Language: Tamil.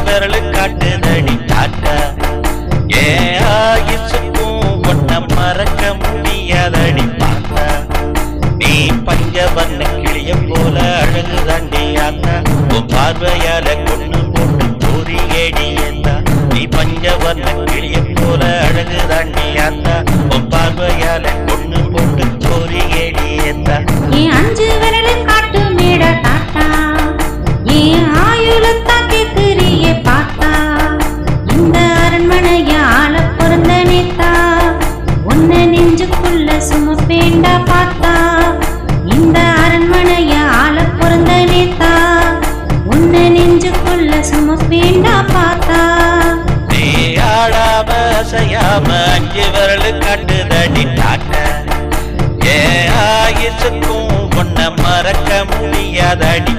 விரலு காட்டுதடி டாட்டா ஏன் ஆயுசுக்கும் ஒன்ன மறக்க முடியாதடி பார்த்தா நீ பஞ்சவர்ண கிளிய போல அழகு தாண்டி ஆத்தா உன் பார்வையால கொண்டு போட்டு தோரி ஏடி ஏத்தா நீ பஞ்சவர்ண கிளிய போல அழகு தாண்டி ஆத்தா உன் பார்வையால கொண்டு போட்டு தோரி ஏடி ஏத்தா என் அஞ்சு விரலு காட்டு மேட தாத்தா என் ஆயுளத்தான் கேக்குறியே பார்த்தா இந்த அரண்மனைய ஆள பிறந்த நேத்தா உன்ன நெஞ்சுக்குள்ள சுமப்பேண்டா பார்த்தா இந்த அரண்மனைய ஆள பிறந்த நேத்தா உன்ன நெஞ்சுக்குள்ள சுமப்பேண்டா பார்த்தா நீ ஆடாம அசையாம அஞ்சு விரலு காட்டுதடி டாட்டா ஏன் ஆயுசுக்கும் ஒன்ன மறக்க முடியாதடி